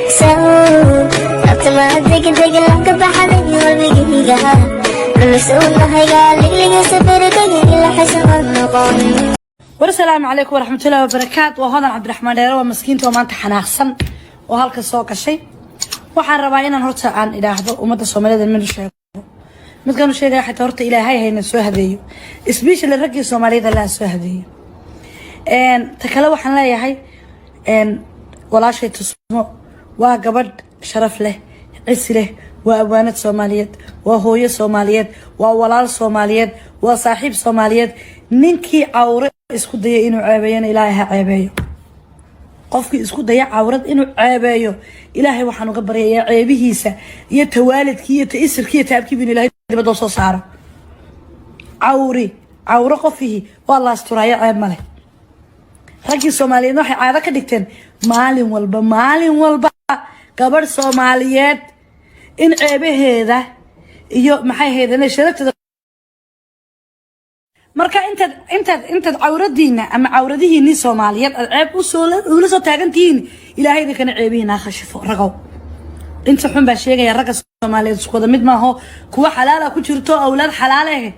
سووا أبتما أدرك لك بحني والبقيقة المسؤول هيا اللي سفرك إلا حسن النقون. والسلام عليكم ورحمة الله وبركاته. وهذا عبد الرحمن ديرو مسكينته وما انت حناقصن وهالك سوق الشيء waxaan rabaa inaan horta aan ilaahdo umada Soomaaliyeed meel sheego midkan sheegay xataa horta Ilaahay hayna soo hadeeyo isbiishal ragii Soomaaliyeed la soo hadeeyo ta kale waxaan leeyahay walaashay tusmo waa gabadh sharaf leh cis leh waa abwaanad Soomaaliyeed waa hooyo Soomaaliyeed waa walaal Soomaaliyeed waa saaxiib Soomaaliyeed ninkii awre isku dayay inuu ceebeeyana Ilaahay ha ceebeeyo qofkii isku daya awrad inuu ceebeeyo Ilaahay waxaan uga baryayaa ceebihiisa iyo tawaalidkii iyo taisirkii iyo taabkii bin Ilaahay dibadda soo saaro awro qofii waa la asturaaya ceeb male ragii Soomaaliyeed waxay caado ka dhigteen maalin walba gabadh Soomaaliyeed in ceebaheeda iyo maxay heedana sharafteeda marka intaad awradiina ama awradihiini Soomaaliyeed ceeb u soo taagantiin Ilaahay idin ceebihiina khashifo ragaw inta xun baa sheegaya ragga Soomaaliyeed isku wada mid maaho kuwa xalaal ah ku jirto awlaad xalaal ah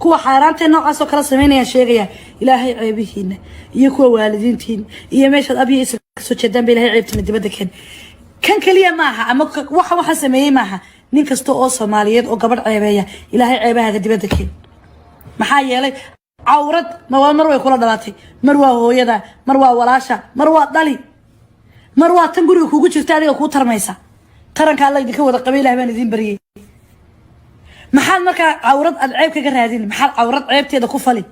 kuwa xaaraanta noocaas oo kala sameynaya sheegaya Ilaahay ceebihiina iyo kuwa waalidiintiin iyo meesha abiye isla soo jeedaan bay Ilaahay ceebtina dibadda kan kaliya maaha ama waxa sameeyay maaha nin kasta oo Soomaaliyeed oo gabadh ceebeeya Ilaahay ceebaha dibadda maxaa yeelay awrad mar way kula dhalatay mar waa hooyada mar waa walaasha mar waa dali mar waa tan guriga kugu jirta adiga ku tarmaysa taranka Allah idinka wada qabay Ilaahay baan idin bariyay maxaad marka awrad ceeb kaga raadin maxaad awrad ceebteeda ku fali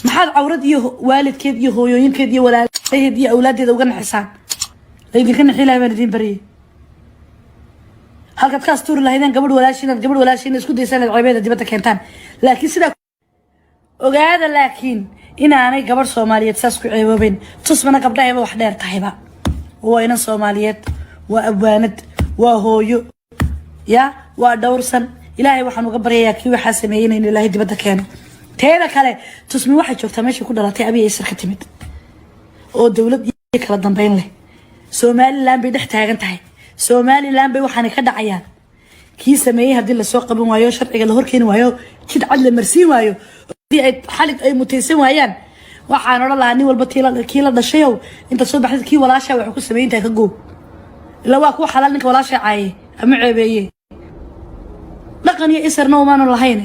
maxaad awrad iyo waalidkeed iyo hooyooyinkeed iyo walaalaheed iyo awlaadeeda uga naxisaan idinka naxi Ilaahay baan idin bariyay halka ka astuur lahaydeen gabadh walaashiin isku daysan ceebeeda dibadda keentaan laakiin sida ogaada laakiin inaanay gabadh Soomaaliyeed saas ku ceeboobeen tusmana gabdhaha wax dheer tahayba waa ina Soomaaliyeed waa abwaanad waa hooyo ya waa dhowrsan Ilaahay waxaan uga baryayaa kii waxa sameeyay in Ilaahay dibadda keeno teeda kale tusmi waxa joogta meesha ku dhalatay abiye isir ka timid oo dawlad kala dambeyn leh Soomaaliland bay dhex taagan tahay Soomaaliland bay waxaan ka dhacayaan kii sameeyay hadii la soo qaban waayo sharciga la horkeen waayo jid cad la marsiin waayo hadii ay xalid ay mutaysan waayaan waxaan oran lahaa nin walba kii la dhashayo inta soo baxday kii walaasha wax ku sameeyay ka goob ila waa ku xalaal ninka walaasha caayay ama ceebeeyay dhaqan iyo isirna uma lahayn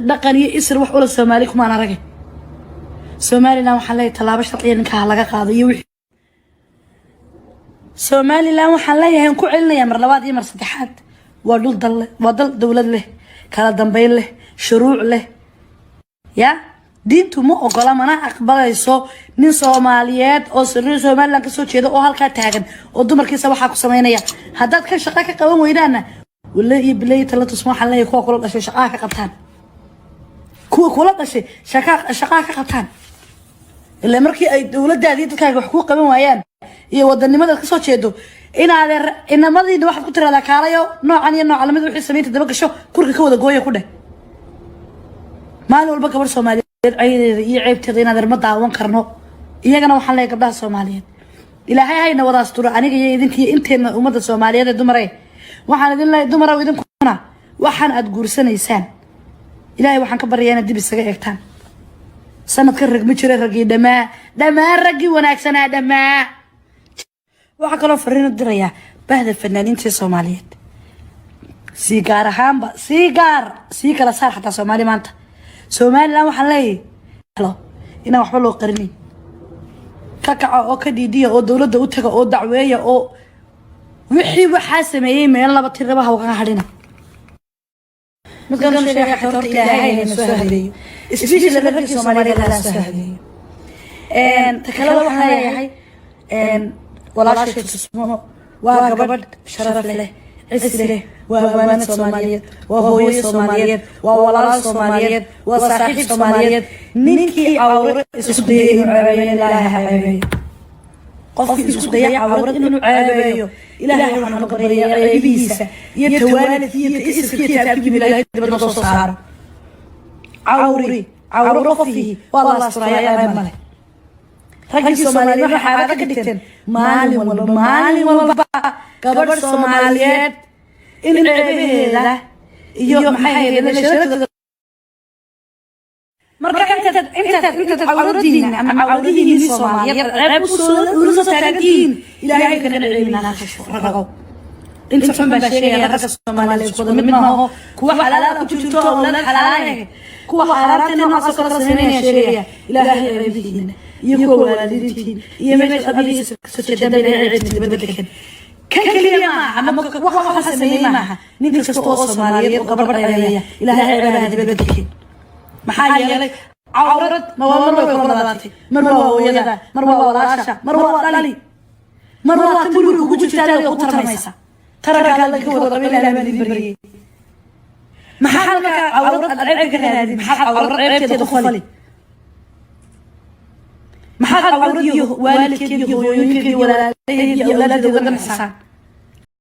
dhaqan iyo isir wax ula Soomaali kuma aan aragay Soomaaliland waxaan leeyahay talaabo sharciya ninka laga qaado iyo Soomaaliland waxaan leeyahay ku celinaya mar labaad iyo mar saddexaad waa dal dawlad leh kala dambeyn leh shuruuc leh ya diintu ma ogola mana aqbalayso nin Soomaaliyeed oo Soomaaliland ka soo jeedo oo halka taagan oo dumarkiisa waxa ku sameynaya haddaad ka shaqo ka qaban weynaana wallahi billahi tala tusmo waxaan leeyahay kuwa kula dhashay shaqo ka qabtaan kuwa kula dhashay shaqo ka qabtaan ilaa markii ay dawladdaadii dadkaaga wax ku qaban waayaan iyo wadanimada ka soo jeedo inamadii waxa ku tirada kaalayo noocan iyo nooc lamid wixii sameeyay daba gasho kurka ka wada gooyo ku dheh maalin walba gabadh Soomaaliyeed aydeeda iyo ceebteeda inaad arma daawan karno iyagana waxaan leeyahay gabdhaha Soomaaliyeed Ilaahay hayna wada asturo aniga iyo idinkiyo inteena umada Soomaaliyeed dumare waxaan idin leeyahay dumar oo idinkuna waxaan aad guursanaysaan Ilaahay waxaan ka baryayaa dib isaga eegtaan sanadka rag ma jira ragii dhamaa ragii wanaagsanaa dhamaa waxa kale oo fariin diraya bahda fanaaniinta Soomaaliyeed sigaar ahaanba si kala saar xataa Soomaali maanta Soomaaliland waxaan leeyahay ina waxba loo qarinin ka kaca oo ka diidiya oo dawladda u taga oo dacweeya oo wixii waxa sameeyay meel laba tirabaha uga hadhina midkan sheegay xataa Ilaahay hayna soo hadeeyo isbiishal ragii Soomaaliyeed la soo hadeeyo ta kale waxaan leeyahay walaashay tusmo waa gabadh sharaf leh cis leh waa abwaanad Soomaaliyeed waa hooyo Soomaaliyeed waa walaal Soomaaliyeed waa saaxiib Soomaaliyeed ninkii awre isku dayay inuu ceebeeyo Ilaahay ha ceebeeyo qofkii isku daya awrad inuu ceebeeyo Ilaahay waxaan uga baryayaa ceebihiisa iyo tawaalidkii iyo taisirkii iyo taabkii bin Ilaahay dibadda soo saaro awro qofii waa la asturaaya ceeb male ragii Soomaaliyeed waxa caado ka dhigteen maalin walba gabadh Soomaaliyeed in ceebaheeda iyo maxay yeelanaysaa marka inta awradiina ama awradiina Soomaaliyeed ceeb u soo taagtiin ilaahay ka ceebina ragaw inta xun baa sheegaya ragga Soomaaliyeed isku mid maaho kuwa xalaal ku jirto awlad xalaal ah kuwa xaraamtana waxa soo kala sameeyay sheegaya ilaahay ceebihiina iyo kuwa waalidintiin iyo meesha qabiilkiisa soo jeedaan ceeb dibadda kan kaliya ma waxa sameeyay maaha nin kasta oo Soomaaliyeed gabadh dheereeya ilaahay ceebaha dibadda maxaa yeelay awrad ma waa mar kala dhalatay mar waa hooyada mar waa walaasha mar waa dhali mar waa tan guriga ugu jirtaa oo ku tarmaysa taraga la ka wada qabiil ilaahay baan bariyay maxaa ka awrad ceeb ka raadin maxaa awrad ceebteeda khali maxaa awrad iyo waalidkeed iyo hooyooyinkeed iyo walaalkeed iyo awlaadooda ganacsan